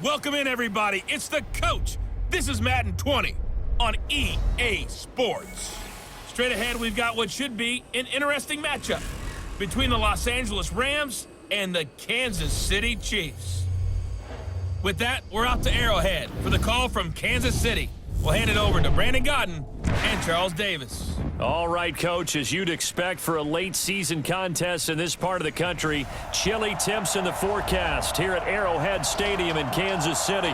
Welcome in, everybody. It's the coach. This is Madden 20 on EA Sports. Straight ahead, we've got what should be an interesting matchup between the Los Angeles Rams and the Kansas City Chiefs. With that, we're out to Arrowhead for the call from Kansas City. We'll hand it over to Brandon Godden and Charles Davis. All right, Coach, as you'd expect for a late-season contest in this part of the country, chilly temps in the forecast here at Arrowhead Stadium in Kansas City.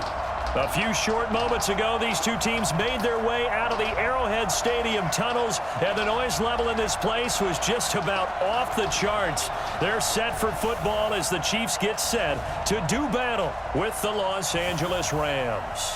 A few short moments ago, these two teams made their way out of the Arrowhead Stadium tunnels, and the noise level in this place was just about off the charts. They're set for football as the Chiefs get set to do battle with the Los Angeles Rams.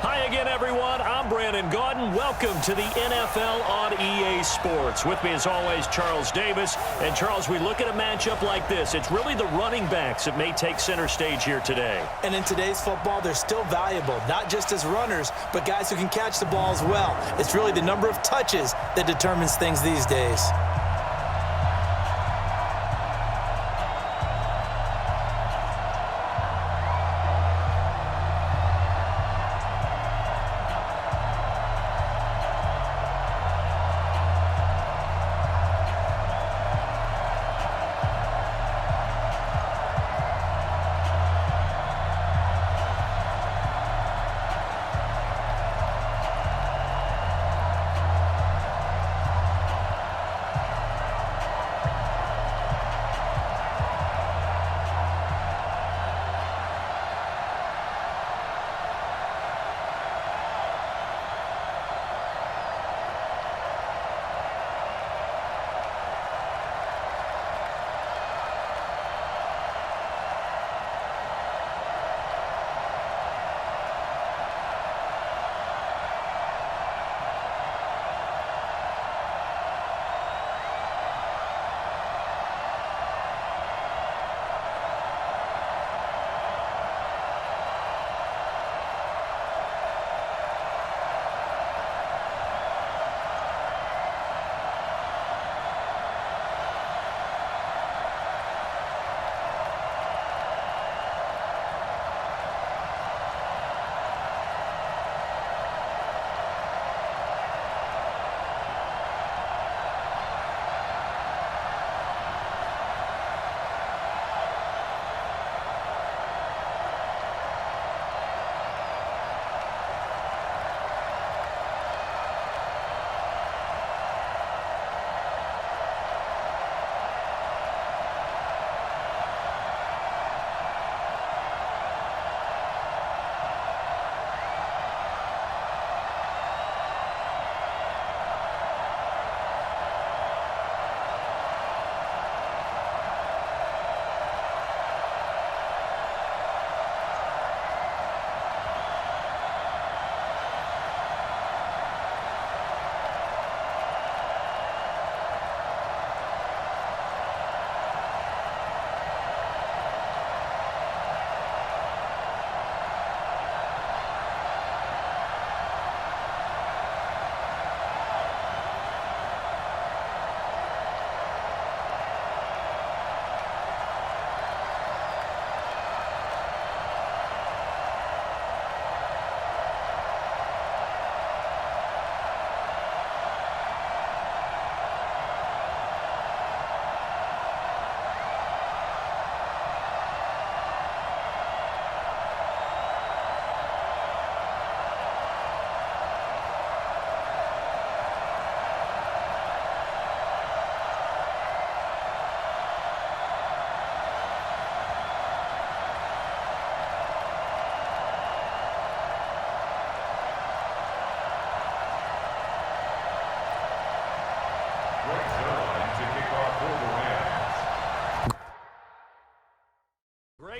Hi again, everyone. I'm Brandon Godden. Welcome to the NFL on EA Sports. With me, as always, Charles Davis. And, Charles, we look at a matchup like this. It's really the running backs that may take center stage here today. And in today's football, they're still valuable, not just as runners, but guys who can catch the ball as well. It's really the number of touches that determines things these days.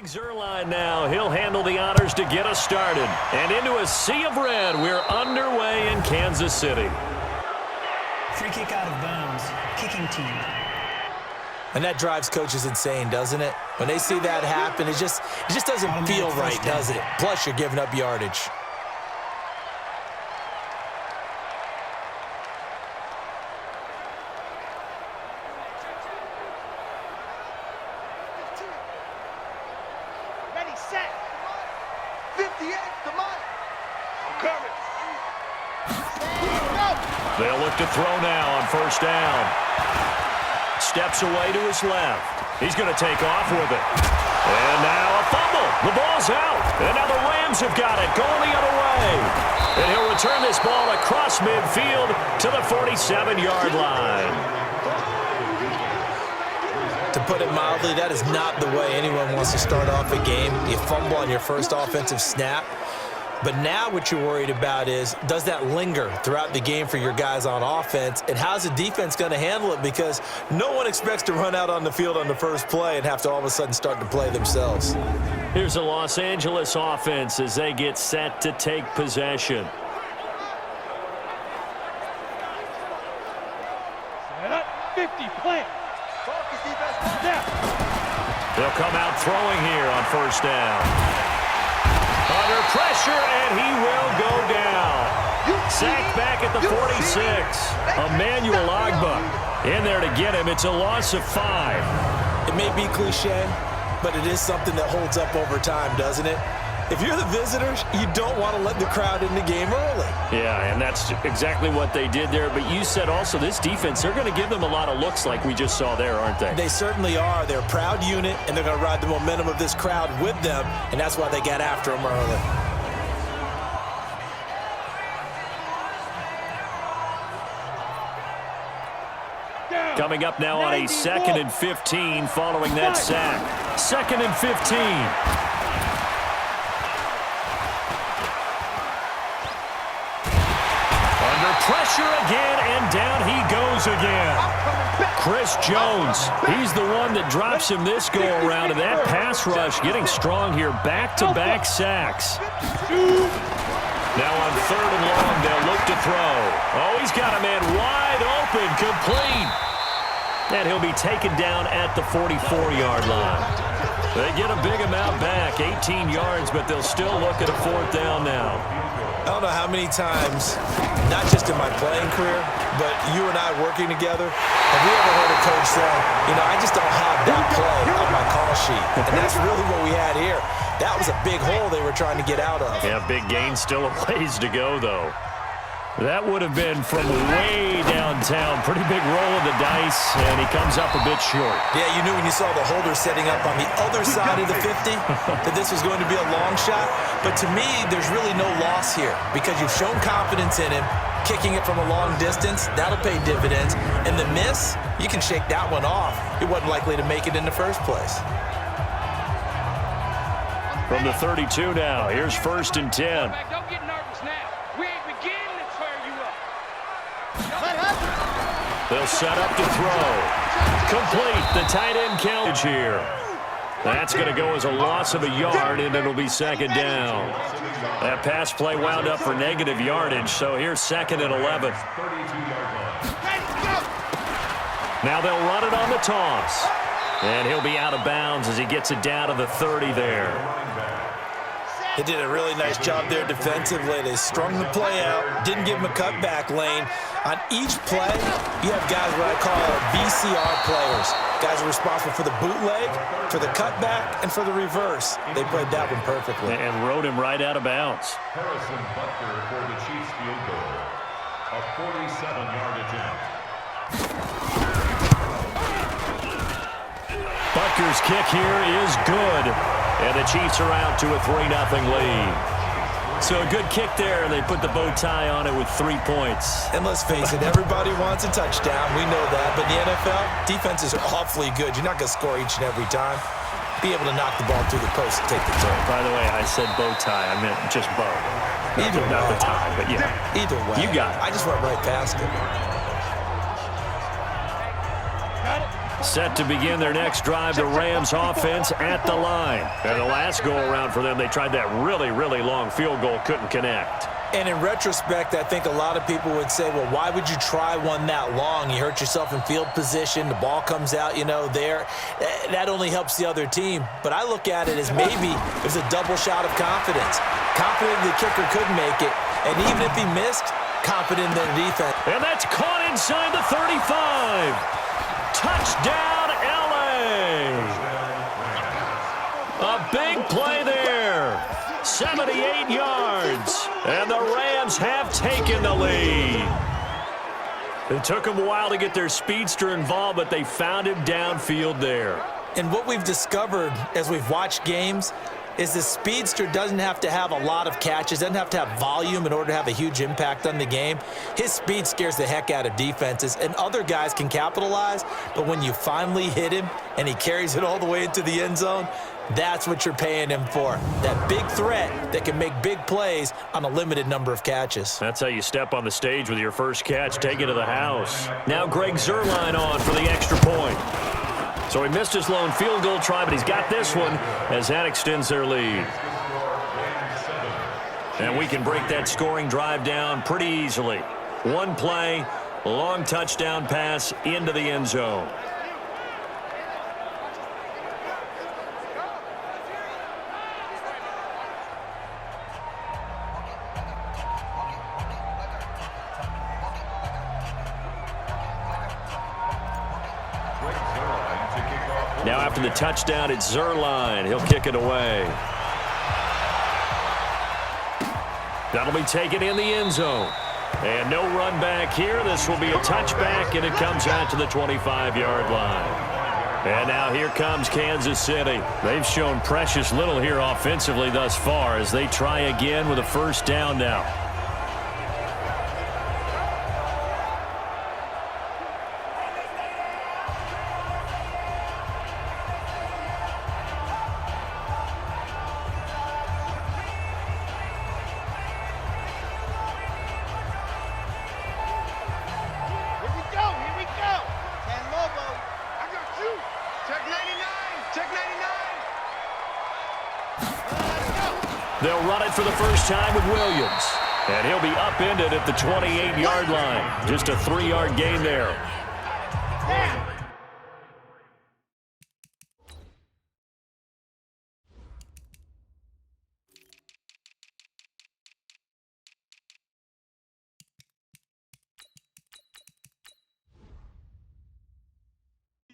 Zerline now. He'll handle the honors to get us started. And into a sea of red, we're underway in Kansas City. Free kick out of bounds. Kicking team. And that drives coaches insane, doesn't it? When they see that happen, it just doesn't feel right, does it? Plus, you're giving up yardage. They'll look to throw now on first down. Steps away to his left. He's going to take off with it. And now a fumble. The ball's out. And now the Rams have got it, going the other way. And he'll return this ball across midfield to the 47-yard line. To put it mildly, that is not the way anyone wants to start off a game. You fumble on your first offensive snap. But now what you're worried about is, does that linger throughout the game for your guys on offense? And how's the defense going to handle it? Because no one expects to run out on the field on the first play and have to all of a sudden start to play themselves. Here's the Los Angeles offense as they get set to take possession. Set up, 50, plant. They'll come out throwing here on first down. Under pressure, and he will go down. Sacked back at the 46. Emmanuel Ogbah in there to get him. It's a loss of 5. It may be cliche, but it is something that holds up over time, doesn't it? If you're the visitors, you don't want to let the crowd in the game early. Yeah, and that's exactly what they did there. But you said also this defense, they're going to give them a lot of looks like we just saw there, aren't they? They certainly are. They're a proud unit, and they're going to ride the momentum of this crowd with them, and that's why they got after them early. Coming up now on a 2nd and 15 following that sack. 2nd and 15. Pressure again, and down he goes again. Chris Jones, he's the one that drops him this go-around, and that pass rush getting strong here. Back-to-back sacks. Now on 3rd and long, they'll look to throw. Oh, he's got a man wide open, complete. And he'll be taken down at the 44-yard line. They get a big amount back, 18 yards, but they'll still look at a 4th down now. I don't know how many times, not just in my playing career, but you and I working together, have we ever heard a coach say, you know, I just don't have that play on my call sheet. And that's really what we had here. That was a big hole they were trying to get out of. Yeah, big gain, still a ways to go, though. That would have been from way downtown. Pretty big roll of the dice, and he comes up a bit short. Yeah, you knew when you saw the holder setting up on the other side of the 50 that this was going to be a long shot. But to me, there's really no loss here because you've shown confidence in him. Kicking it from a long distance, that'll pay dividends. And the miss, you can shake that one off. He wasn't likely to make it in the first place. From the 32 now, here's 1st and 10. Don't get nervous now. We ain't beginning to tear you up. They'll set up to throw. Complete. The tight end count here. That's going to go as a loss of a yard, and it'll be 2nd down. That pass play wound up for negative yardage, so here's 2nd and 11. Now they'll run it on the toss. And he'll be out of bounds as he gets it down to the 30 there. They did a really nice job there defensively. They strung the play out, didn't give him a cutback lane. On each play, you have guys what I call VCR players. Guys are responsible for the bootleg, for the cutback, and for the reverse. They played that one perfectly. And rode him right out of bounds. Harrison Butker for the Chiefs field goal. A 47-yard attempt. Butker's kick here is good. And the Chiefs are out to a 3-0 lead. So a good kick there, and they put the bow tie on it with 3 points. And let's face it, everybody wants a touchdown. We know that. But in the NFL, defenses are awfully good. You're not going to score each and every time. Be able to knock the ball through the post and take the turn. By the way, I said bow tie. I meant just bow. Not the tie, but yeah. Either way. You got it. I just went right past it. Set to begin their next drive, the Rams offense at the line. And the last go-around for them, they tried that really, really long field goal, couldn't connect. And in retrospect, I think a lot of people would say, well, why would you try one that long? You hurt yourself in field position. The ball comes out, there. That only helps the other team. But I look at it as maybe it was a double shot of confidence. Confident the kicker could make it. And even if he missed, confident in the defense. And that's caught inside the 35. Touchdown, L.A. A big play there. 78 yards. And the Rams have taken the lead. It took them a while to get their speedster involved, but they found him downfield there. And what we've discovered as we've watched games is the speedster doesn't have to have a lot of catches, doesn't have to have volume in order to have a huge impact on the game. His speed scares the heck out of defenses, and other guys can capitalize, but when you finally hit him and he carries it all the way into the end zone, that's what you're paying him for. That big threat that can make big plays on a limited number of catches. That's how you step on the stage with your first catch, take it to the house. Now Greg Zuerlein on for the extra point. So he missed his lone field goal try, but he's got this one as that extends their lead. And we can break that scoring drive down pretty easily. One play, long touchdown pass into the end zone. Now after the touchdown, it's Zuerlein. He'll kick it away. That'll be taken in the end zone. And no run back here. This will be a touchback, and it comes out to the 25-yard line. And now here comes Kansas City. They've shown precious little here offensively thus far as they try again with a first down now. They'll run it for the first time with Williams. And he'll be upended at the 28-yard line. Just a 3-yard gain there.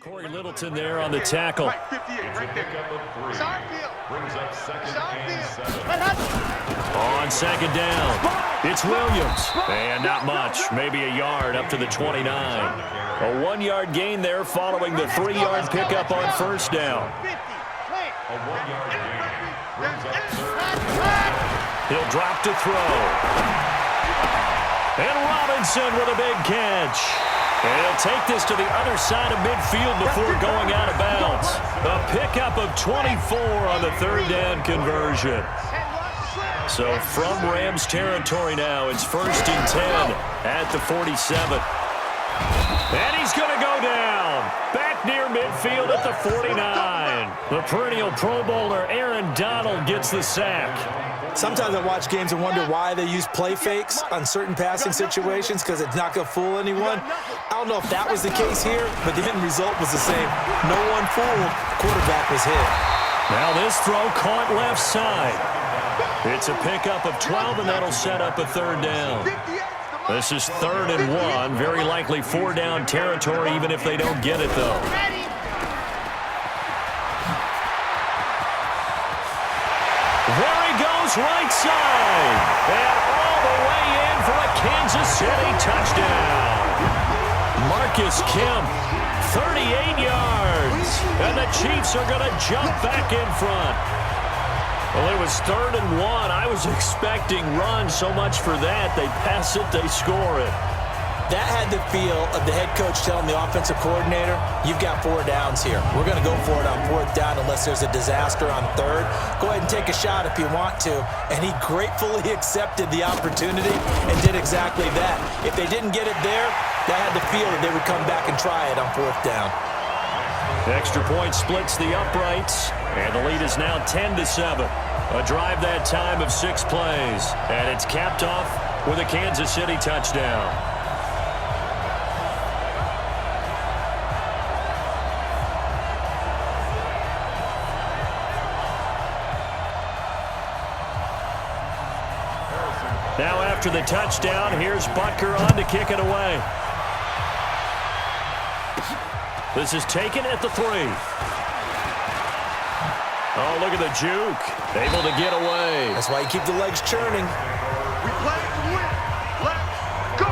Corey Littleton there on the tackle. Right, 58, right there. Brings up second and 7. On second down, it's Williams. And not much, maybe a yard up to the 29. A 1-yard gain there following the 3-yard pickup on first down. A 1-yard gain. Brings up third. He'll drop to throw. And Robinson with a big catch. And he'll take this to the other side of midfield before going out of bounds. A pickup of 24 on the third down conversion. So from Rams territory now, it's 1st and 10 at the 47. And he's going to go down. Back near midfield at the 49. The perennial Pro Bowler Aaron Donald gets the sack. Sometimes I watch games and wonder why they use play fakes on certain passing situations because it's not going to fool anyone. I don't know if that was the case here, but the end result was the same. No one fooled. Quarterback was hit. Now this throw caught left side. It's a pickup of 12, and that'll set up a third down. This is 3rd and 1. Very likely 4-down territory, even if they don't get it, though. There he goes, right side. And all the way in for a Kansas City touchdown. Marcus Kemp, 38 yards. And the Chiefs are going to jump back in front. Well, it was 3rd and 1. I was expecting run, so much for that. They pass it, they score it. That had the feel of the head coach telling the offensive coordinator, you've got 4 downs here. We're going to go for it on 4th down unless there's a disaster on 3rd. Go ahead and take a shot if you want to. And he gratefully accepted the opportunity and did exactly that. If they didn't get it there, that had the feel that they would come back and try it on 4th down. Extra point splits the uprights, and the lead is now 10-7. A drive that time of 6 plays, and it's capped off with a Kansas City touchdown. Now after the touchdown, here's Butker on to kick it away. This is taken at the 3. Oh, look at the juke. Able to get away. That's why you keep the legs churning. We play to win. Let's go.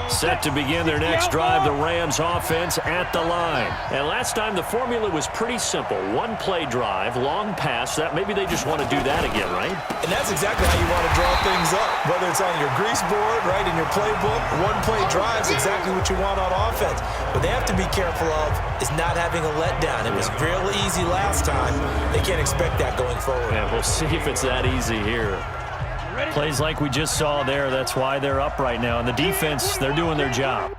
Set to begin their next drive, the Rams offense at the line. And last time the formula was pretty simple. One play drive, long pass. That maybe they just want to do that again, right? And that's exactly how you want to draw things up. Whether it's on your grease board, right, in your playbook, one play drive is exactly what you want on offense. What they have to be careful of is not having a letdown. It was real easy last time. They can't expect that going forward. Yeah, we'll see if it's that easy here. Plays like we just saw there, that's why they're up right now. And the defense, they're doing their job.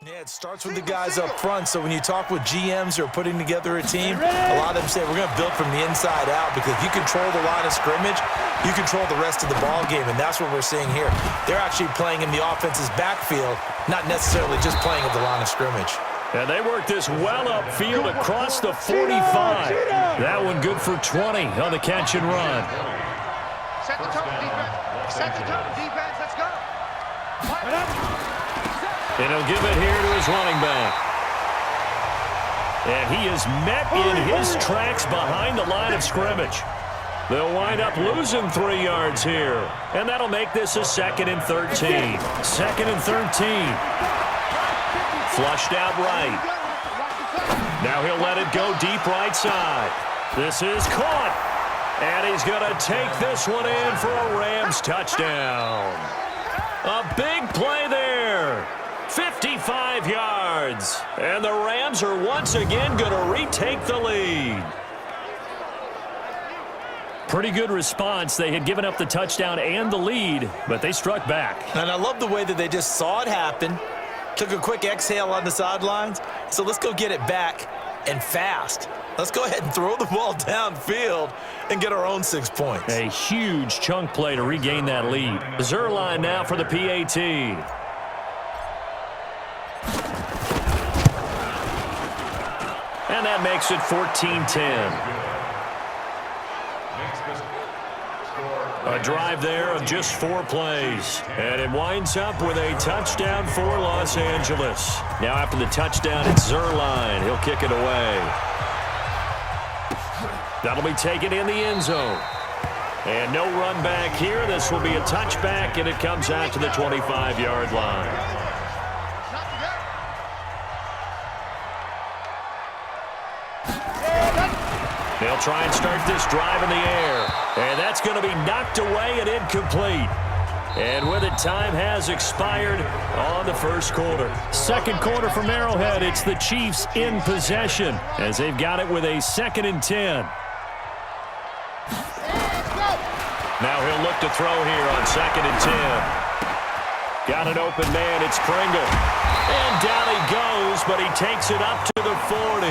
Yeah, it starts with the guys up front, so when you talk with GMs who are putting together a team, a lot of them say, we're going to build from the inside out, because if you control the line of scrimmage, you control the rest of the ball game, and that's what we're seeing here. They're actually playing in the offense's backfield, not necessarily just playing at the line of scrimmage. And they work this well upfield across the 45. That one good for 20 on the catch and run. Set the tone, defense. Set the tone, defense. Let's go. And he'll give it here to his running back. And he is met in his tracks behind the line of scrimmage. They'll wind up losing 3 yards here. And that'll make this a 2nd and 13. 2nd and 13. Flushed out right. Now he'll let it go deep right side. This is caught. And he's going to take this one in for a Rams touchdown. A big play there. 55 yards. And the Rams are once again going to retake the lead. Pretty good response. They had given up the touchdown and the lead, but they struck back. And I love the way that they just saw it happen, took a quick exhale on the sidelines. So let's go get it back, and fast. Let's go ahead and throw the ball downfield and get our own 6 points. A huge chunk play to regain that lead. Zerline now for the PAT. And that makes it 14-10. A drive there of just 4 plays. And it winds up with a touchdown for Los Angeles. Now after the touchdown, it's Zerline. He'll kick it away. That'll be taken in the end zone. And no run back here. This will be a touchback, and it comes out to the 25-yard line. They'll try and start this drive in the air. And that's going to be knocked away and incomplete. And with it, time has expired on the first quarter. Second quarter from Arrowhead. It's the Chiefs in possession as they've got it with a 2nd and 10. Now he'll look to throw here on 2nd and 10. Got an open man. It's Pringle. And down he goes, but he takes it up to the 40.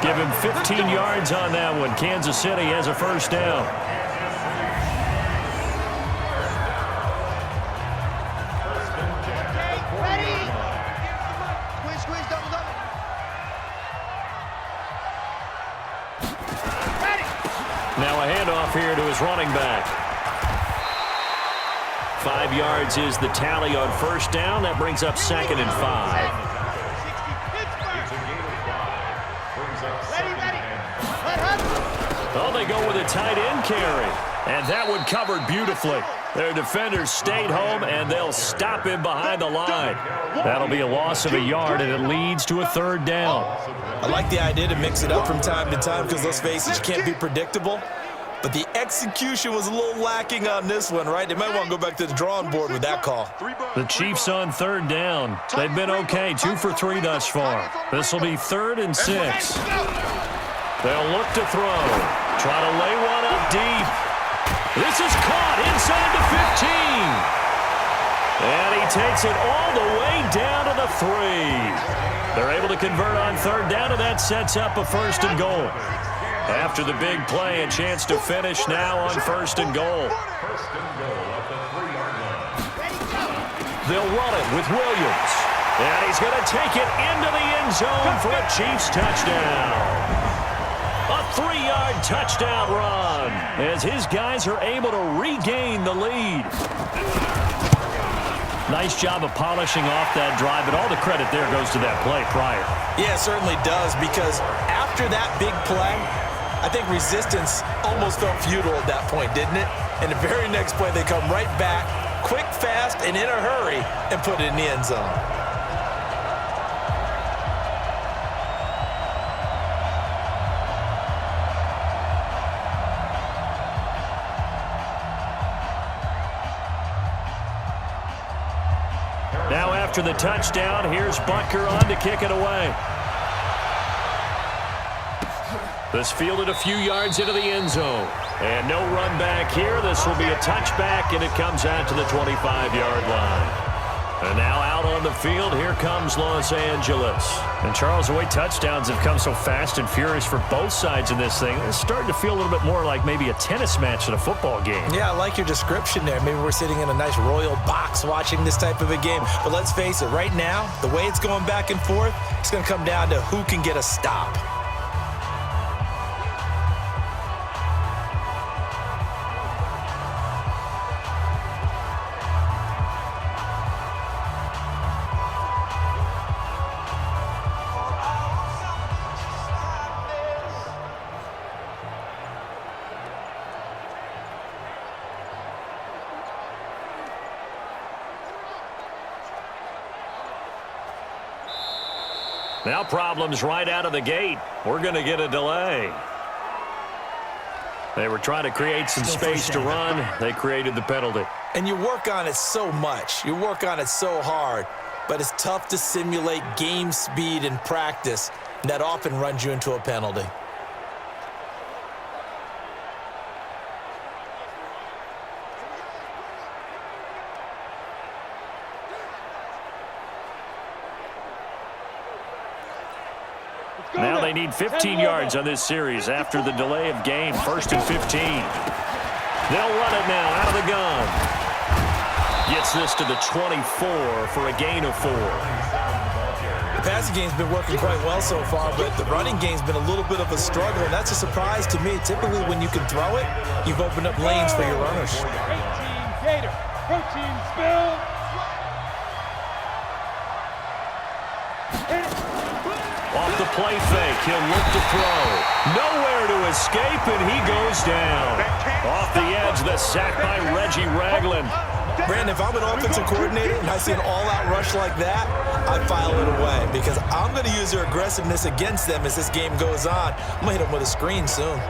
Give him 15 yards on that one. Kansas City has a first down. Now a handoff here to his running back. 5 yards is the tally on first down. That brings up 2nd and 5. Oh, they go with a tight end carry. And that one covered beautifully. Their defenders stayed home, and they'll stop him behind the line. That'll be a loss of a yard, and it leads to a 3rd down. I like the idea to mix it up from time to time because, let's face it, you can't be predictable. But the execution was a little lacking on this one, right? They might want to go back to the drawing board with that call. The Chiefs on 3rd down. They've been okay, 2 for 3 thus far. This will be 3rd and 6. They'll look to throw. Try to lay one up deep. This is caught inside the 15. And he takes it all the way down to the 3. They're able to convert on 3rd down, and that sets up a 1st and goal. After the big play, a chance to finish now on 1st and goal. They'll run it with Williams. And he's going to take it into the end zone for a Chiefs touchdown. A 3-yard touchdown run as his guys are able to regain the lead. Nice job of polishing off that drive, but all the credit there goes to that play prior. Yeah, it certainly does, because after that big play, I think resistance almost felt futile at that point, didn't it? And the very next play, they come right back, quick, fast, and in a hurry, and put it in the end zone. Now after the touchdown, here's Butker on to kick it away. This fielded a few yards into the end zone. And no run back here. This will be a touchback, and it comes out to the 25-yard line. And now out on the field, here comes Los Angeles. And Charles, the way touchdowns have come so fast and furious for both sides in this thing, it's starting to feel a little bit more like maybe a tennis match than a football game. Yeah, I like your description there. Maybe we're sitting in a nice royal box watching this type of a game. But let's face it, right now, the way it's going back and forth, it's going to come down to who can get a stop. Now problems right out of the gate. We're going to get a delay. They were trying to create some space to run. They created the penalty. And you work on it so much. You work on it so hard. But it's tough to simulate game speed in practice. And that often runs you into a penalty. Now they need 15 yards on this series after the delay of game. 1st and 15. They'll run it now out of the gun. Gets this to the 24 for a gain of 4. The passing game's been working quite well so far, but the running game's been a little bit of a struggle, and that's a surprise to me. Typically, when you can throw it, you've opened up lanes for your runners. Protein spill. Off the play fake, he'll look to throw. Nowhere to escape, and he goes down. Off the edge, the sack by Reggie Ragland. Brandon, if I'm an offensive coordinator and I see an all-out rush like that, I file it away because I'm going to use their aggressiveness against them as this game goes on. I'm going to hit them with a screen soon.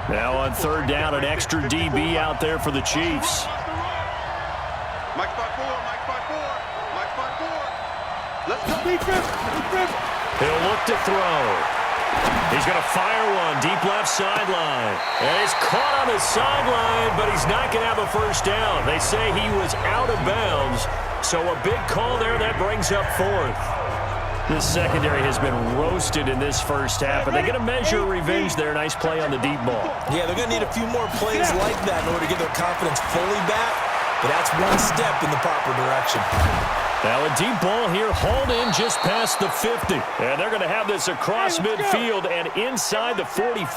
Now on third down, an extra DB out there for the Chiefs. Mike 5-4, Mike 5-4, Mike 5-4. Let's go. Defense. He'll look to throw. He's going to fire one deep left sideline. And it's caught on the sideline, but he's not going to have a first down. They say he was out of bounds, so a big call there that brings up fourth. This secondary has been roasted in this first half, but they're going to measure revenge there. Nice play on the deep ball. Yeah, they're going to need a few more plays like that in order to get their confidence fully back, but that's one step in the proper direction. Now a deep ball here, hauled in just past the 50. And they're going to have this across midfield and inside the 45.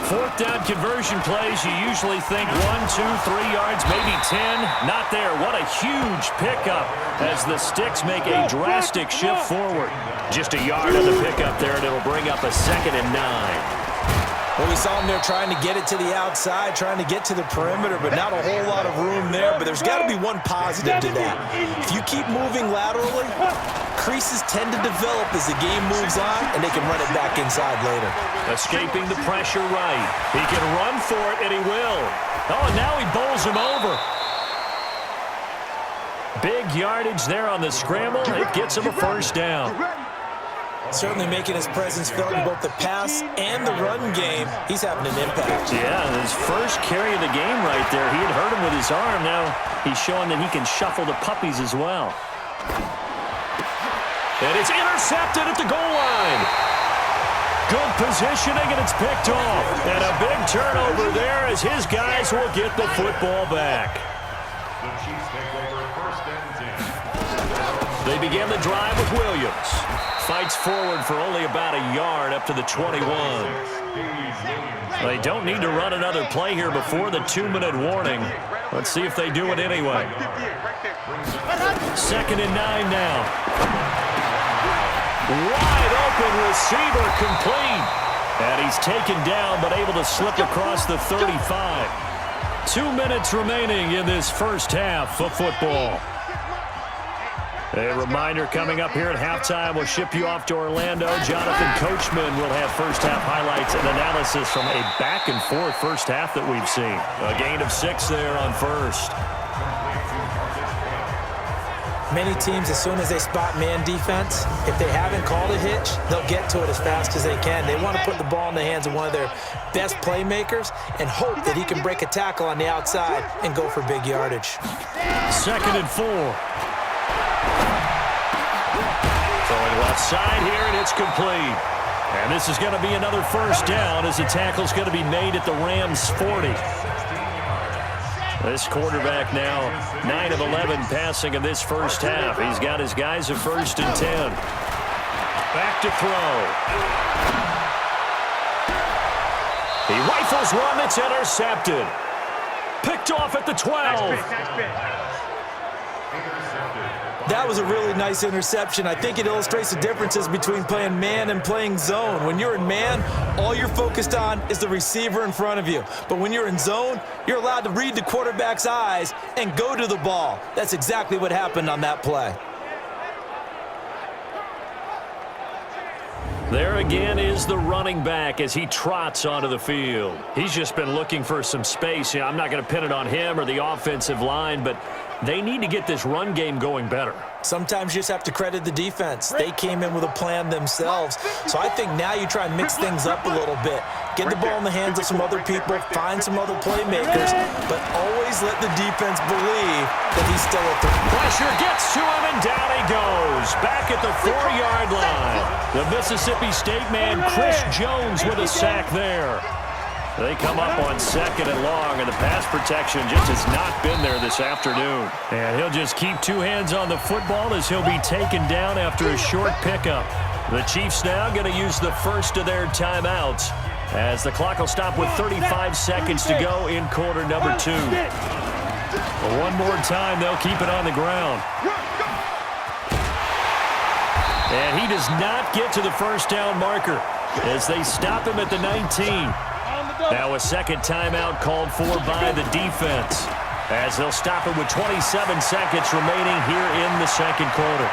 Fourth down conversion plays, you usually think 1, 2, 3 yards, maybe 10. Not there. What a huge pickup as the Sticks make a drastic shift forward. Just a yard on the pickup there, and it'll bring up a 2nd and 9. Well, we saw him there trying to get it to the outside, trying to get to the perimeter, but not a whole lot of room there. But there's got to be one positive to that. If you keep moving laterally, creases tend to develop as the game moves on, and they can run it back inside later. Escaping the pressure right. He can run for it, and he will. Oh, and now he bowls him over. Big yardage there on the scramble. It gets him a first down. Certainly making his presence felt in both the pass and the run game. He's having an impact. Yeah, his first carry of the game right there. He had hurt him with his arm. Now he's showing that he can shuffle the puppies as well. And it's intercepted at the goal line. Good positioning, and it's picked off. And a big turnover there as his guys will get the football back. The Chiefs take over 1st and 10. They begin the drive with Williams. Fights forward for only about a yard up to the 21. They don't need to run another play here before the 2-minute warning. Let's see if they do it anyway. 2nd and 9 now. Wide open receiver complete. And he's taken down but able to slip across the 35. 2 minutes remaining in this first half of football. A reminder coming up here at halftime. We'll ship you off to Orlando. Jonathan Coachman will have first half highlights and analysis from a back-and-forth first half that we've seen. A gain of 6 there on first. Many teams, as soon as they spot man defense, if they haven't called a hitch, they'll get to it as fast as they can. They want to put the ball in the hands of one of their best playmakers and hope that he can break a tackle on the outside and go for big yardage. 2nd and 4. Throwing left side here, and it's complete. And this is going to be another first down as the tackle's going to be made at the Rams' 40. This quarterback now 9 of 11 passing in this first half. He's got his guys at 1st and 10. Back to throw. He rifles one that's intercepted. Picked off at the 12. That was a really nice interception. I think it illustrates the differences between playing man and playing zone. When you're in man, all you're focused on is the receiver in front of you. But when you're in zone, you're allowed to read the quarterback's eyes and go to the ball. That's exactly what happened on that play. There again is the running back as he trots onto the field. He's just been looking for some space. I'm not going to pin it on him or the offensive line, but they need to get this run game going better. Sometimes you just have to credit the defense. They came in with a plan themselves. So I think now you try and mix things up a little bit. Get the ball in the hands of some other people, find some other playmakers, but always let the defense believe that he's still a threat. Pressure gets to him, and down he goes. Back at the 4-yard line. The Mississippi State man, Chris Jones, with a sack there. They come up on 2nd and long, and the pass protection just has not been there this afternoon. And he'll just keep 2 hands on the football as he'll be taken down after a short pickup. The Chiefs now going to use the first of their timeouts as the clock will stop with 35 seconds to go in quarter number 2. One more time, they'll keep it on the ground. And he does not get to the first down marker as they stop him at the 19. Now a second timeout called for by the defense as they'll stop it with 27 seconds remaining here in the second quarter.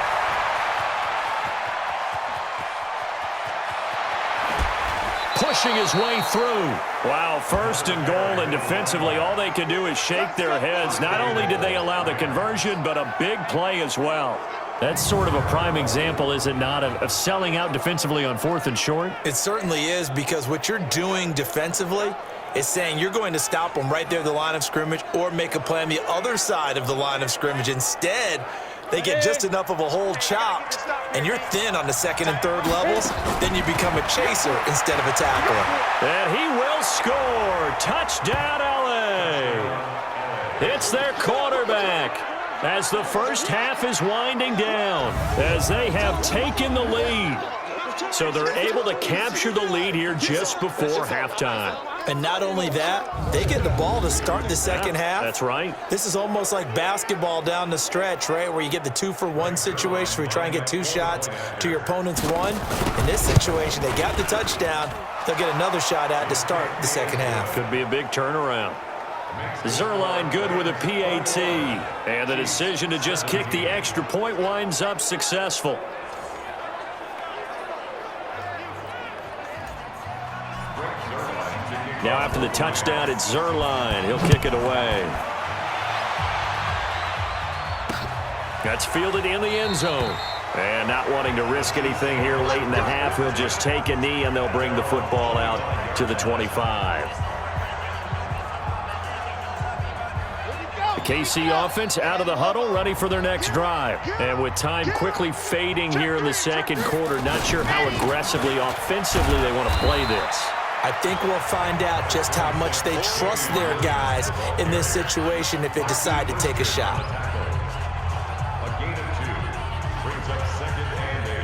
– 2 pushing his way through. Wow, first and goal, and defensively all they can do is shake their heads. Not only did they allow the conversion, but a big play as well. That's sort of a prime example, is it not, of selling out defensively on 4th and short? It certainly is, because what you're doing defensively is saying you're going to stop them right there at the line of scrimmage or make a play on the other side of the line of scrimmage. Instead, they get just enough of a hole chopped, and you're thin on the 2nd and 3rd levels. Then you become a chaser instead of a tackler. And he will score. Touchdown, LA. It's their quarterback as the first half is winding down, as they have taken the lead. So they're able to capture the lead here just before halftime. And not only that, they get the ball to start the second half. That's right. This is almost like basketball down the stretch, right, where you get the 2-for-1 situation where you try and get 2 shots to your opponent's 1. In this situation, they got the touchdown. They'll get another shot at to start the second half. Could be a big turnaround. Zerline good with a PAT. And the decision to just kick the extra point winds up successful. Now after the touchdown, it's Zerline. He'll kick it away. That's fielded in the end zone. And not wanting to risk anything here late in the half, he'll just take a knee, and they'll bring the football out to the 25. The KC offense out of the huddle, ready for their next drive. And with time quickly fading here in the second quarter, not sure how aggressively, offensively they want to play this. I think we'll find out just how much they trust their guys in this situation if they decide to take a shot. A gain of 2 brings up 2nd and 8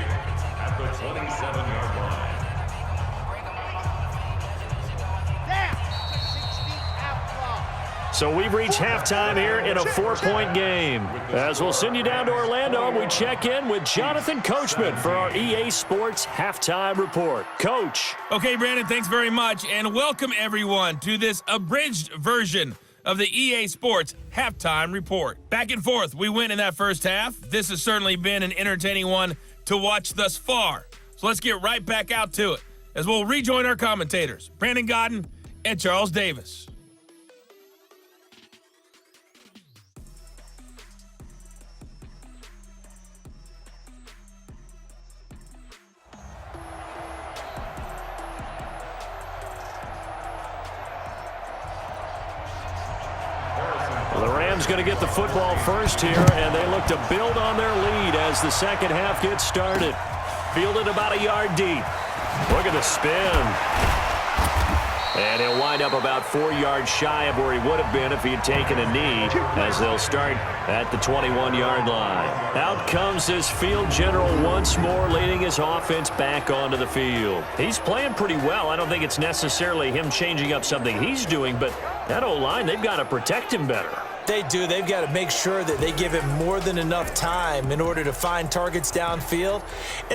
at the 27-yard line. So we've reached halftime here in a 4-point game. As we'll send you down to Orlando, we check in with Jonathan Coachman for our EA Sports Halftime Report. Coach. Okay, Brandon, thanks very much, and welcome everyone to this abridged version of the EA Sports Halftime Report. Back and forth, we win in that first half. This has certainly been an entertaining one to watch thus far. So let's get right back out to it as we'll rejoin our commentators, Brandon Godden and Charles Davis. The Rams going to get the football first here, and they look to build on their lead as the second half gets started. Fielded about a yard deep. Look at the spin. And he'll wind up about 4 yards shy of where he would have been if he had taken a knee, as they'll start at the 21-yard line. Out comes this field general once more, leading his offense back onto the field. He's playing pretty well. I don't think it's necessarily him changing up something he's doing, but that O-line, they've got to protect him better. They do. They've got to make sure that they give him more than enough time in order to find targets downfield.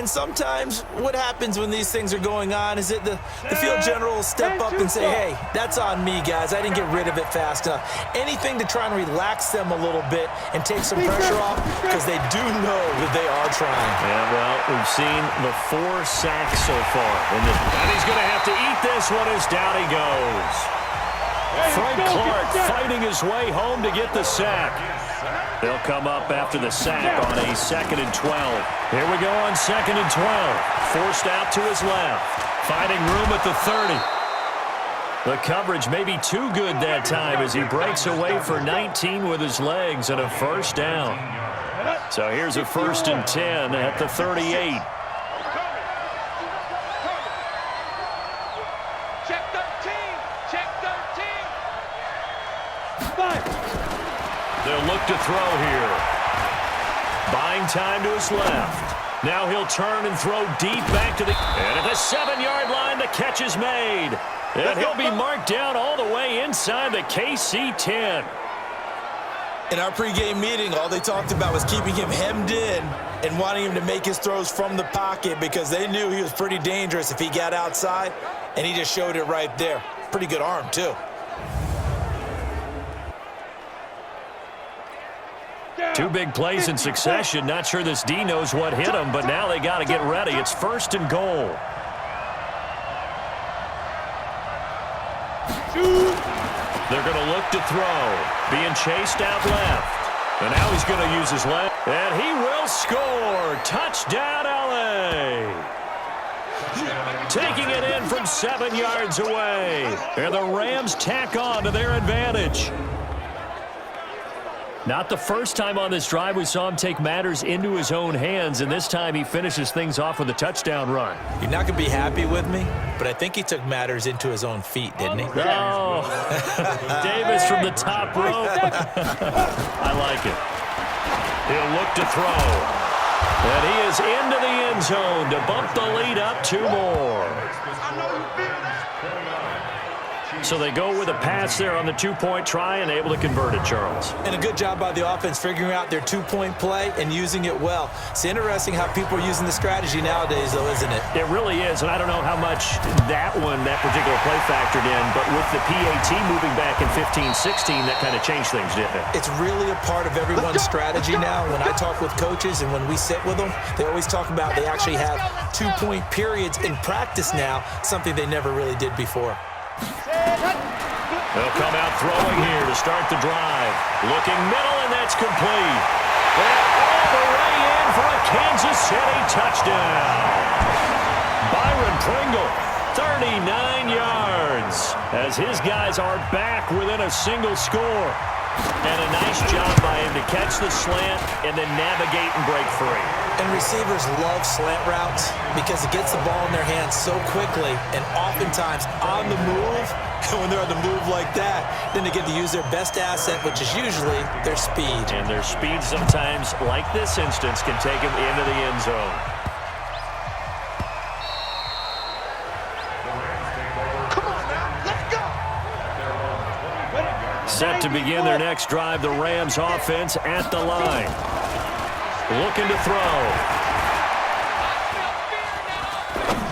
And sometimes what happens when these things are going on is that the field general will step up and say, hey, that's on me, guys. I didn't get rid of it fast enough. Anything to try and relax them a little bit and take some pressure off, because they do know that they are trying. Yeah, well, we've seen the 4 sacks so far. And he's going to have to eat this one as down he goes. Frank Clark fighting his way home to get the sack. They'll come up after the sack on a 2nd and 12. Here we go on 2nd and 12. Forced out to his left. Finding room at the 30. The coverage may be too good that time as he breaks away for 19 with his legs and a first down. So here's a 1st and 10 at the 38. They'll look to throw here. Buying time to his left. Now he'll turn and throw deep back to the... And at the 7-yard line, the catch is made. And he'll be marked down all the way inside the KC 10. In our pregame meeting, all they talked about was keeping him hemmed in and wanting him to make his throws from the pocket, because they knew he was pretty dangerous if he got outside, and he just showed it right there. Pretty good arm, too. Two big plays in succession. Not sure this D knows what hit him, but now they got to get ready. It's 1st and goal. They're going to look to throw. Being chased out left. And now he's going to use his left. And he will score. Touchdown, LA. Taking it in from 7 yards away. And the Rams tack on to their advantage. Not the first time on this drive we saw him take matters into his own hands, and this time he finishes things off with a touchdown run. You're not going to be happy with me, but I think he took matters into his own feet, didn't he? Oh, Davis from the top rope. I like it. He'll look to throw. And he is into the end zone to bump the lead up 2 more. So they go with a pass there on the 2-point try and able to convert it, Charles. And a good job by the offense figuring out their 2-point play and using it well. It's interesting how people are using the strategy nowadays, though, isn't it? It really is, and I don't know how much that particular play factored in, but with the PAT moving back in 15-16, that kind of changed things, didn't it? It's really a part of everyone's strategy now. When I talk with coaches and when we sit with them, they always talk about they actually have 2-point periods in practice now, something they never really did before. They'll come out throwing here to start the drive. Looking middle, and that's complete. And all the way in for a Kansas City touchdown. Byron Pringle, 39 yards, as his guys are back within a single score. And a nice job by him to catch the slant and then navigate and break free. And receivers love slant routes because it gets the ball in their hands so quickly and oftentimes on the move. And when they're on the move like that, then they get to use their best asset, which is usually their speed. And their speed sometimes, like this instance, can take them into the end zone. Set to begin their next drive, the Rams offense at the line. Looking to throw.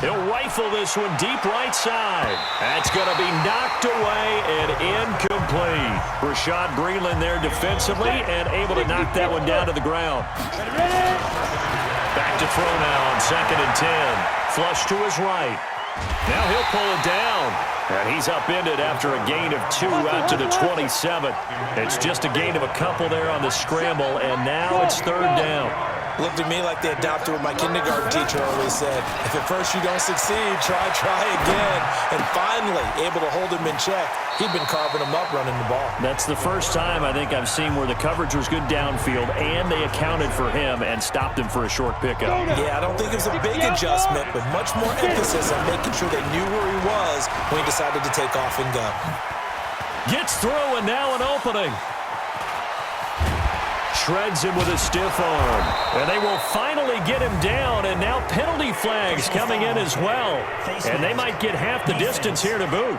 He'll rifle this one deep right side. That's going to be knocked away and incomplete. Rashad Breeland there defensively and able to knock that one down to the ground. Back to throw now on 2nd and 10. Flush to his right. Now he'll pull it down. And he's upended after a gain of 2 out to the 27. It's just a gain of a couple there on the scramble, and now it's 3rd down. Looked at me like they adopted what my kindergarten teacher always said. If at first you don't succeed, try again. And finally, able to hold him in check. He'd been carving him up running the ball. That's the first time I think I've seen where the coverage was good downfield, and they accounted for him and stopped him for a short pickup. Yeah, I don't think it was a big adjustment, but much more emphasis on making sure they knew where he was when he decided to take off and go. Gets through, and now an opening. Shreds him with a stiff arm. And they will finally get him down, and now penalty flags coming in as well. And they might get half the distance here to boot.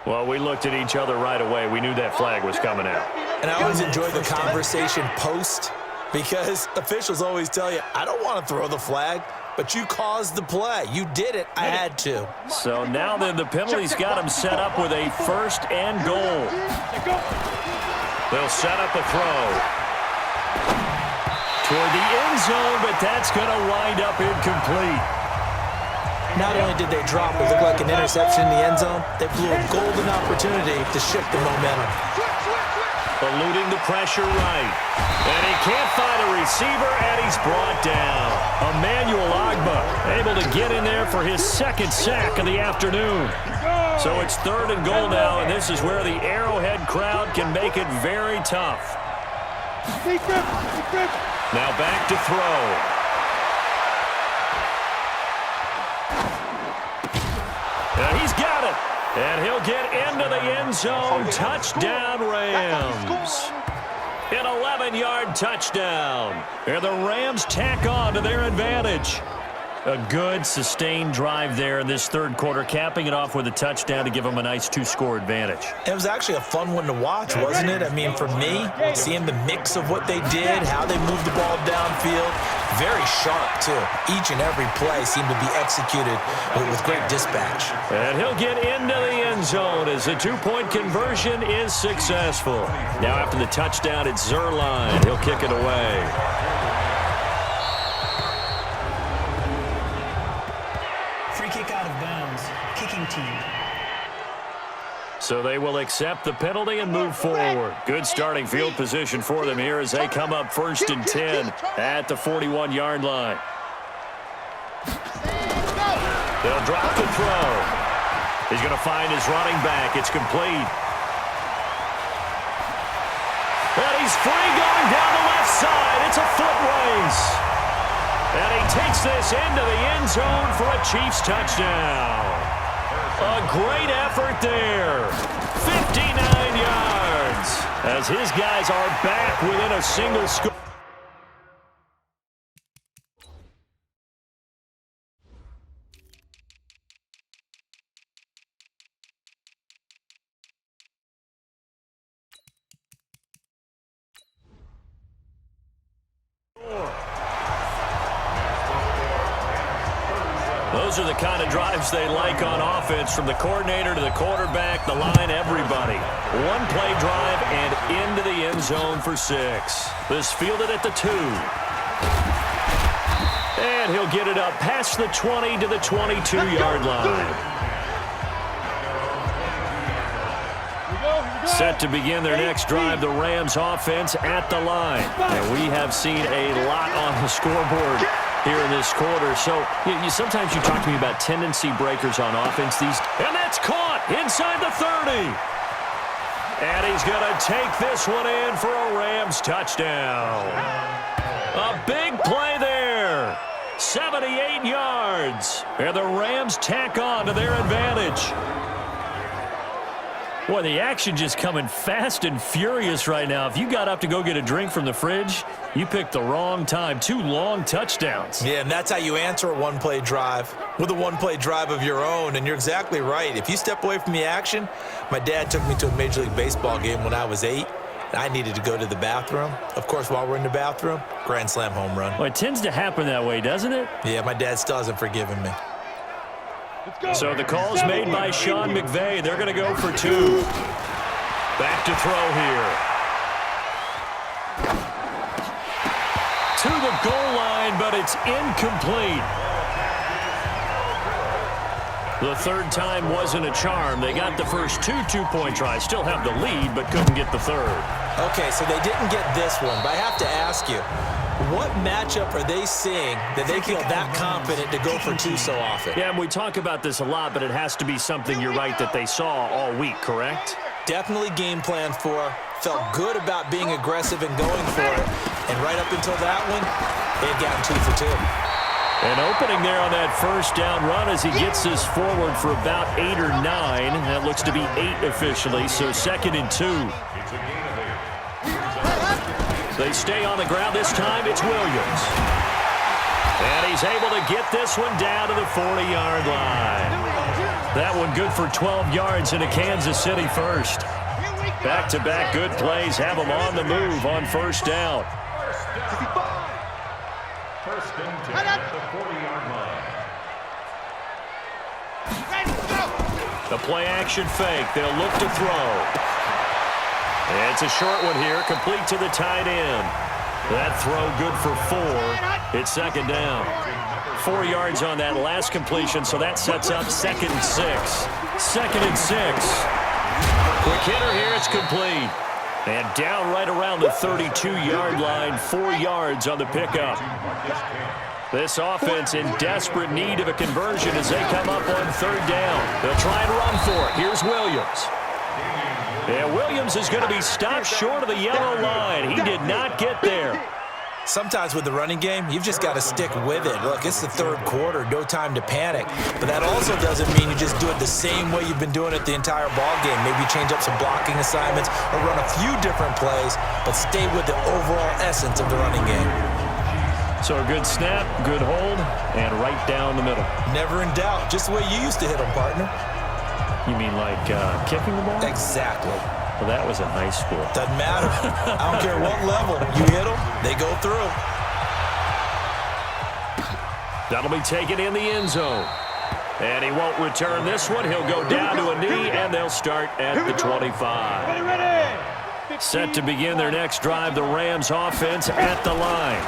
Well, we looked at each other right away. We knew that flag was coming out. And I always enjoy the conversation post because officials always tell you, I don't want to throw the flag. But you caused the play. You did it. I had to. So now then the penalty's got him set up with a 1st and goal. They'll set up a throw. Toward the end zone, but that's going to wind up incomplete. Not only did they drop what looked like an interception in the end zone, they blew a golden opportunity to shift the momentum. Eluding the pressure right. And he can't find a receiver, and he's brought down. Emmanuel Ogbah able to get in there for his 2nd sack of the afternoon. So it's 3rd and goal now, and this is where the Arrowhead crowd can make it very tough. Now back to throw. And he's got it. And he'll get into the end zone. Touchdown, Rams. An 11-yard touchdown. And the Rams tack on to their advantage. A good, sustained drive there in this 3rd quarter, capping it off with a touchdown to give them a nice 2-score advantage. It was actually a fun one to watch, wasn't it? I mean, for me, seeing the mix of what they did, how they moved the ball downfield, very sharp, too. Each and every play seemed to be executed with great dispatch. And he'll get into the end zone as the 2-point conversion is successful. Now after the touchdown, it's Zerline. He'll kick it away. kicking team. So they will accept the penalty and move forward. Good starting field position for them here as they come up 1st and 10 at the 41-yard line. They'll drop the throw. He's going to find his running back. It's complete. And he's free going down the left side. It's a foot race. And he takes this into the end zone for a Chiefs touchdown. A great effort there. 59 yards as his guys are back within a single score. Those are the kind of drives they like on offense, from the coordinator to the quarterback, the line, everybody. One play drive and into the end zone for 6. This fielded at the 2. And he'll get it up past the 20 to the 22-yard line. Set to begin their next drive, the Rams offense at the line. And we have seen a lot on the scoreboard here in this quarter. So sometimes you talk to me about tendency breakers on offense. And that's caught inside the 30. And he's going to take this one in for a Rams touchdown. A big play there. 78 yards. And the Rams tack on to their advantage. Boy, the action just coming fast and furious right now. If you got up to go get a drink from the fridge, you picked the wrong time. 2 long touchdowns. Yeah, and that's how you answer a one-play drive, with a one-play drive of your own. And you're exactly right. If you step away from the action, my dad took me to a Major League Baseball game when I was 8. And I needed to go to the bathroom. Of course, while we're in the bathroom, grand slam home run. Well, it tends to happen that way, doesn't it? Yeah, my dad still hasn't forgiven me. So the call's made by Sean McVay. They're going to go for 2. Back to throw here. To the goal line, but it's incomplete. The third time wasn't a charm. They got the first 2 two-point tries. Still have the lead, but couldn't get the third. Okay, so they didn't get this one, but I have to ask you, what matchup are they seeing that they feel that confident to go for 2 so often? Yeah, and we talk about this a lot, but it has to be something, you're right, that they saw all week, correct? Definitely game planned for, felt good about being aggressive and going for it, and right up until that one, they had gotten 2 for 2. An opening there on that first down run as he gets this forward for about 8 or 9. That looks to be 8 officially, so 2nd and 2. They stay on the ground this time. It's Williams. And he's able to get this one down to the 40-yard line. That one good for 12 yards into Kansas City first. Back-to-back good plays have them on the move on first down. First and 10 at the 40-yard line. The play-action fake. They'll look to throw. It's a short one here, complete to the tight end. That throw good for 4. It's 2nd down. 4 yards on that last completion, so that sets up 2nd and 6. 2nd and 6. Quick hitter here, it's complete. And down right around the 32-yard line, 4 yards on the pickup. This offense in desperate need of a conversion as they come up on 3rd down. They'll try and run for it. Here's Williams. And Williams is going to be stopped short of the yellow line. He did not get there. Sometimes with the running game, you've just got to stick with it. Look, it's the 3rd quarter, no time to panic. But that also doesn't mean you just do it the same way you've been doing it the entire ball game. Maybe change up some blocking assignments or run a few different plays, but stay with the overall essence of the running game. So a good snap, good hold, and right down the middle. Never in doubt, just the way you used to hit them, partner. You mean like kicking the ball? Exactly. Well, that was in high school. Doesn't matter. I don't care what level. You hit them, they go through. That'll be taken in the end zone. And he won't return this one. He'll go down to a knee, and they'll start at the 25. Set to begin their next drive, the Rams offense at the line.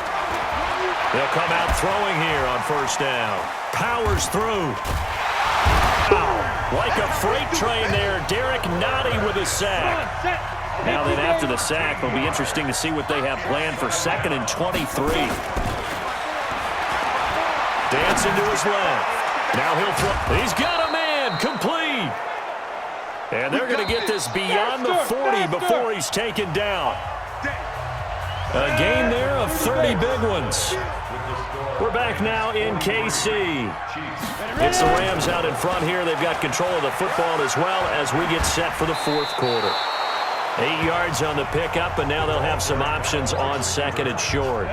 They'll come out throwing here on first down. Powers through. Wow. Like a freight train there, Derek Nottie with a sack. Now then, after the sack, it'll be interesting to see what they have planned for 2nd and 23. Dancing to his left. Now he'll throw. He's got a man. Complete. And they're going to get this beyond the 40 before he's taken down. A gain there of 30 big ones. We're back now in KC. It's the Rams out in front here. They've got control of the football as well as we get set for the 4th quarter. 8 yards on the pickup, and now they'll have some options on 2nd and short.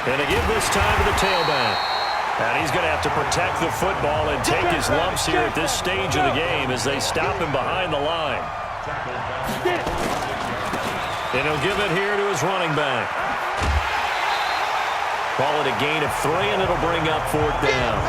And they give this time to the tailback. And he's going to have to protect the football and take his lumps here at this stage of the game as they stop him behind the line. And he'll give it here to his running back. Call it a gain of 3, and it'll bring up 4th down.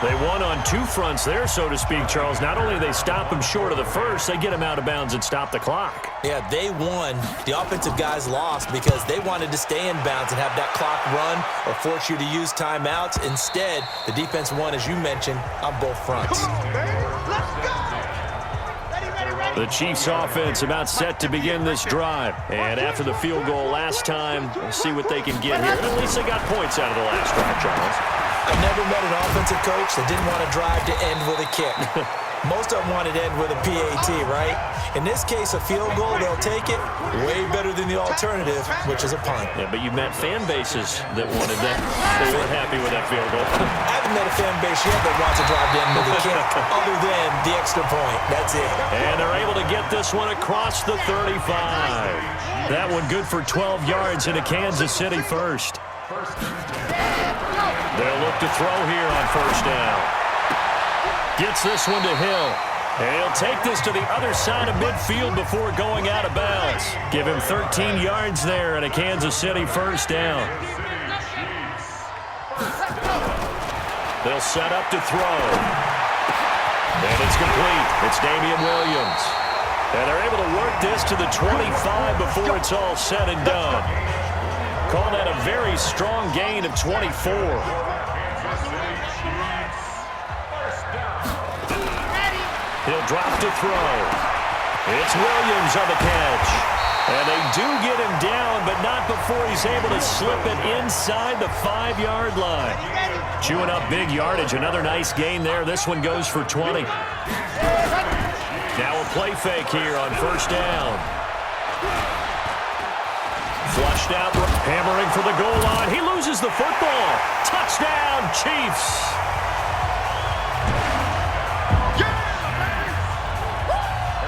They won on 2 fronts there, so to speak, Charles. Not only do they stop him short of the first, they get him out of bounds and stop the clock. Yeah, they won. The offensive guys lost because they wanted to stay in bounds and have that clock run or force you to use timeouts. Instead, the defense won, as you mentioned, on both fronts. The Chiefs offense about set to begin this drive. And after the field goal last time, we'll see what they can get here. At least they got points out of the last drive, Charles. I've never met an offensive coach that didn't want to drive to end with a kick. Most of them wanted to end with a PAT, right? In this case, a field goal, they'll take it. Way better than the alternative, which is a punt. Yeah, but you met fan bases that wanted that. They weren't happy with that field goal. I haven't met a fan base yet that wants to drive to end with a kick other than the extra point. That's it. And they're able to get this one across the 35. That one good for 12 yards into Kansas City first. They'll look to throw here on 1st down. Gets this one to Hill. And he'll take this to the other side of midfield before going out of bounds. Give him 13 yards there and a Kansas City 1st down. They'll set up to throw. And it's complete. It's Damian Williams. And they're able to work this to the 25 before it's all said and done. Call that a very strong gain of 24. He'll drop to throw. It's Williams on the catch. And they do get him down, but not before he's able to slip it inside the 5-yard line. Chewing up big yardage. Another nice gain there. This one goes for 20. Now a play fake here on 1st down. Flushed out, hammering for the goal line. He loses the football. Touchdown, Chiefs.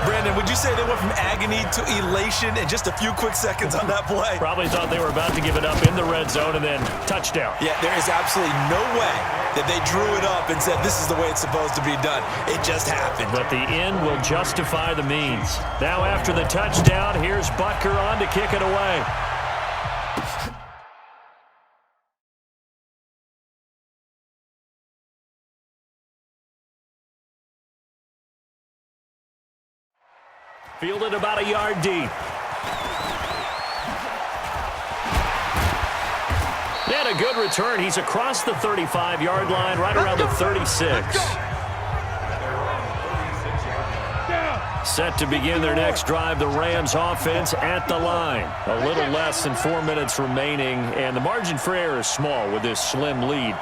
Brandon, would you say they went from agony to elation in just a few quick seconds on that play? Probably thought they were about to give it up in the red zone and then touchdown. Yeah, there is absolutely no way that they drew it up and said this is the way it's supposed to be done. It just happened. But the end will justify the means. Now after the touchdown, here's Butker on to kick it away. Fielded about a yard deep. And a good return. He's across the 35-yard line, right around the 36. Set to begin their next drive, the Rams offense at the line. A little less than 4 minutes remaining, and the margin for error is small with this slim lead.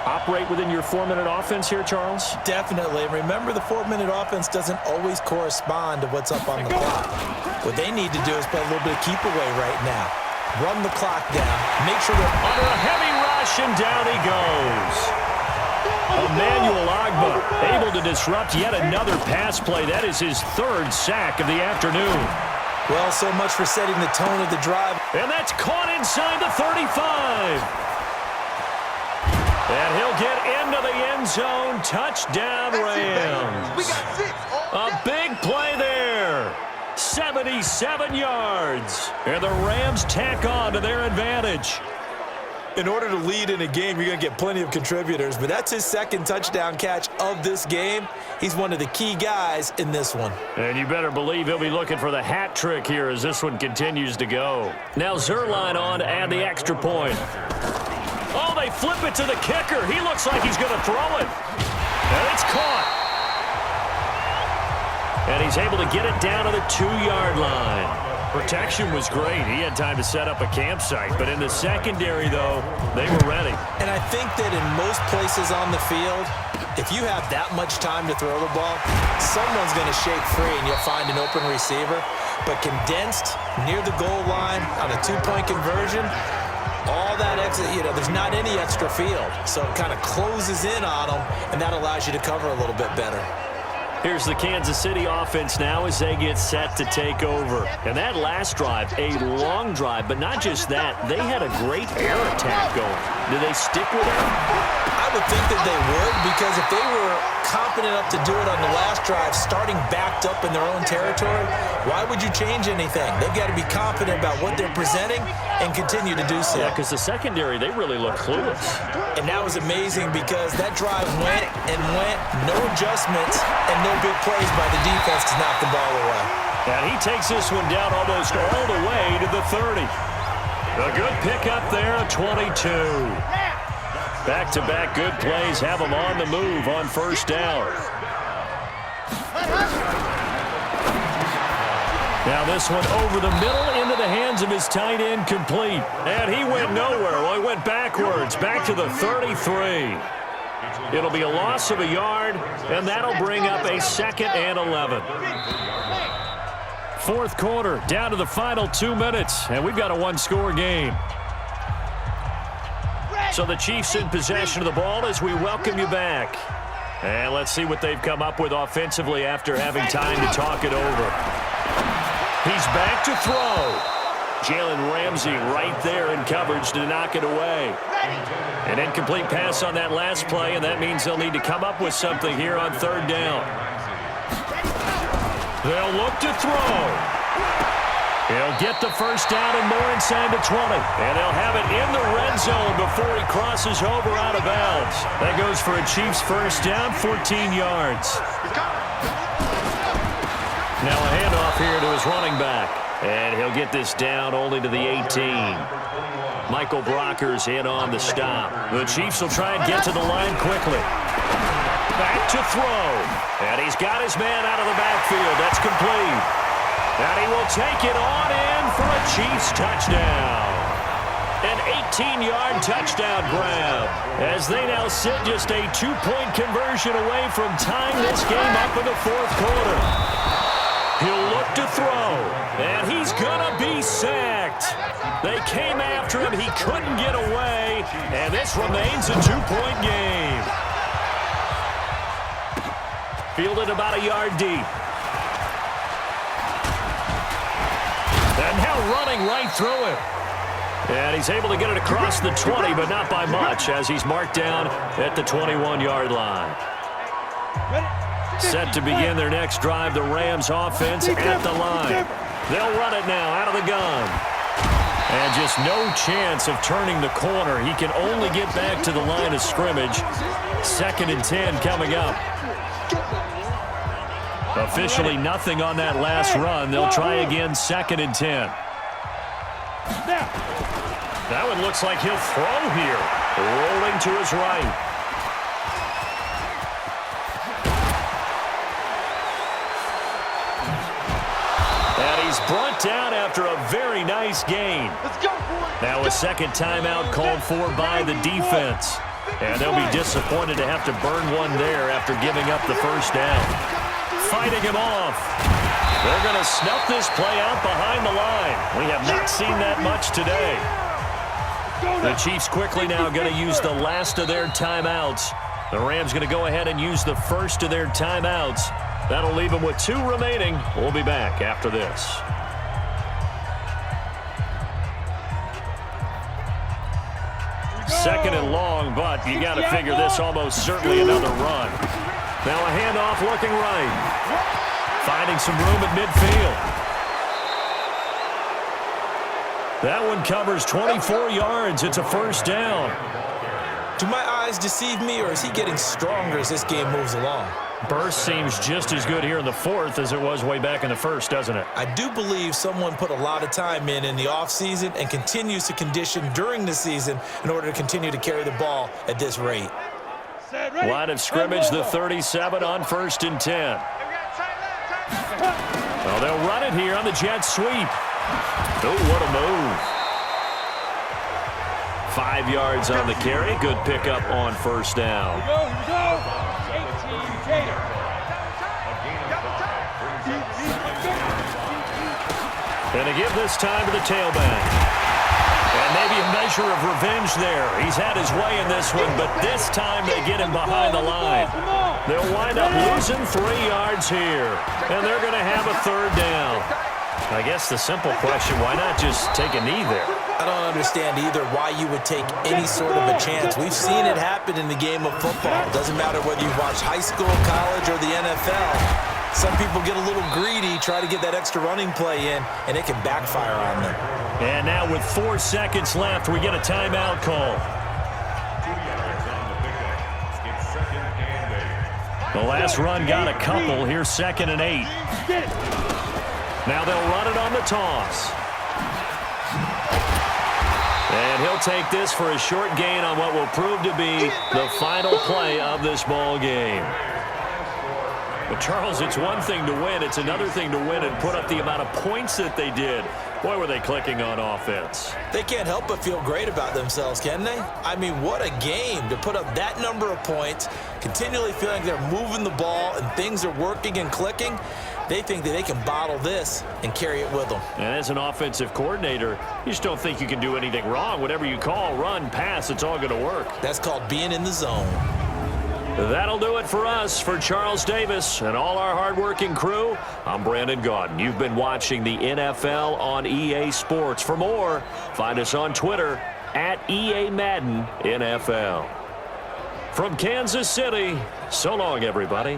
Operate within your 4-minute offense here, Charles? Definitely. Remember, the 4-minute offense doesn't always correspond to what's up on the clock. What they need to do is play a little bit of keep away right now. Run the clock down. Make sure they're under a heavy rush, and down he goes. Emmanuel Ogbah able to disrupt yet another pass play. That is his 3rd sack of the afternoon. Well, so much for setting the tone of the drive. And that's caught inside the 35. And he'll get into the end zone. Touchdown, Rams. We got 6. A big play there. 77 yards. And the Rams tack on to their advantage. In order to lead in a game, you're going to get plenty of contributors, but that's his 2nd touchdown catch of this game. He's one of the key guys in this one. And you better believe he'll be looking for the hat trick here as this one continues to go. Now Zerline on to add the extra point. they flip it to the kicker. He looks like he's going to throw it. And it's caught. And he's able to get it down to the 2-yard line. Protection was great. He had time to set up a campsite. But in the secondary, though, they were ready. And I think that in most places on the field, if you have that much time to throw the ball, someone's going to shake free and you'll find an open receiver. But condensed near the goal line on a 2-point conversion, all that extra, there's not any extra field. So it kind of closes in on them, and that allows you to cover a little bit better. Here's the Kansas City offense now as they get set to take over. And that last drive, a long drive, but not just that. They had a great air attack going. Do they stick with it? I would think that they would, because if they were confident enough to do it on the last drive, starting backed up in their own territory, why would you change anything? They've got to be confident about what they're presenting and continue to do so. Yeah, because the secondary, they really look clueless. And that was amazing because that drive went and went, no adjustments, and no big plays by the defense to knock the ball away. And he takes this one down almost all the way to the 30. A good pickup there, a 22. Back-to-back good plays have him on the move on first down. Now this one over the middle into the hands of his tight end, complete. And he went nowhere. Well, he went backwards, back to the 33. It'll be a loss of a yard, and that'll bring up a 2nd and 11. Fourth quarter, down to the final 2 minutes, and we've got a one-score game. So the Chiefs in possession of the ball as we welcome you back. And let's see what they've come up with offensively after having time to talk it over. He's back to throw. Jalen Ramsey right there in coverage to knock it away. An incomplete pass on that last play, and that means they'll need to come up with something here on third down. They'll look to throw. He'll get the first down and more inside the 20. And they'll have it in the red zone before he crosses over out of bounds. That goes for a Chiefs first down, 14 yards. Now a handoff here to his running back. And he'll get this down only to the 18. Michael Brockers in on the stop. The Chiefs will try and get to the line quickly. Back to throw. And he's got his man out of the backfield. That's complete. And he will take it on in for a Chiefs touchdown. An 18-yard touchdown grab. As they now sit just a 2-point conversion away from tying this game up in the fourth quarter. He'll look to throw. And he's going to be sacked. They came after him. He couldn't get away. And this remains a 2-point game. Fielded about a yard deep. And now running right through it. And he's able to get it across the 20, but not by much, as he's marked down at the 21-yard line. Set to begin their next drive, the Rams offense at the line. They'll run it now out of the gun. And just no chance of turning the corner. He can only get back to the line of scrimmage. 2nd and 10 coming up. Officially nothing on that last run. They'll try again, 2nd and 10. That one looks like he'll throw here. Rolling to his right. And he's brought down after a very nice gain. Now a second timeout called for by the defense. And they'll be disappointed to have to burn one there after giving up the first down. Fighting him off. They're going to snuff this play out behind the line. We have not seen that much today. The Chiefs quickly now going to use the last of their timeouts. The Rams going to go ahead and use the first of their timeouts. That'll leave them with 2 remaining. We'll be back after this. Second and long, but you got to figure this almost certainly another run. Now a handoff looking right. Finding some room at midfield. That one covers 24 yards. It's a first down. Do my eyes deceive me, or is he getting stronger as this game moves along? Burst seems just as good here in the fourth as it was way back in the first, doesn't it? I do believe someone put a lot of time in the offseason and continues to condition during the season in order to continue to carry the ball at this rate. Line of scrimmage, the 37 on 1st and 10. Well, they'll run it here on the jet sweep. Oh, what a move. 5 yards on the carry. Good pickup on 1st down. Here we go. 18 Gator. And a give this time to the tailback. And maybe a measure of revenge there. He's had his way in this one, but this time they get him behind the line. They'll wind up losing 3 yards here, and they're going to have a 3rd down. I guess the simple question, why not just take a knee there? I don't understand either why you would take any sort of a chance. We've seen it happen in the game of football. It doesn't matter whether you watch high school, college, or the NFL. Some people get a little greedy, try to get that extra running play in, and it can backfire on them. And now with 4 seconds left, we get a timeout call. 2 yards on the pickup. It's 2nd and 8. The last run got a couple. Here's 2nd and 8. Now they'll run it on the toss. And he'll take this for a short gain on what will prove to be the final play of this ball game. But Charles, it's one thing to win. It's another thing to win and put up the amount of points that they did. Boy, were they clicking on offense. They can't help but feel great about themselves, can they? I mean, what a game to put up that number of points, continually feeling they're moving the ball and things are working and clicking. They think that they can bottle this and carry it with them. And as an offensive coordinator, you just don't think you can do anything wrong. Whatever you call, run, pass, it's all going to work. That's called being in the zone. That'll do it for us. For Charles Davis and all our hardworking crew, I'm Brandon Gaudin. You've been watching the NFL on EA Sports. For more, find us on Twitter at EA Madden NFL. From Kansas City, so long, everybody.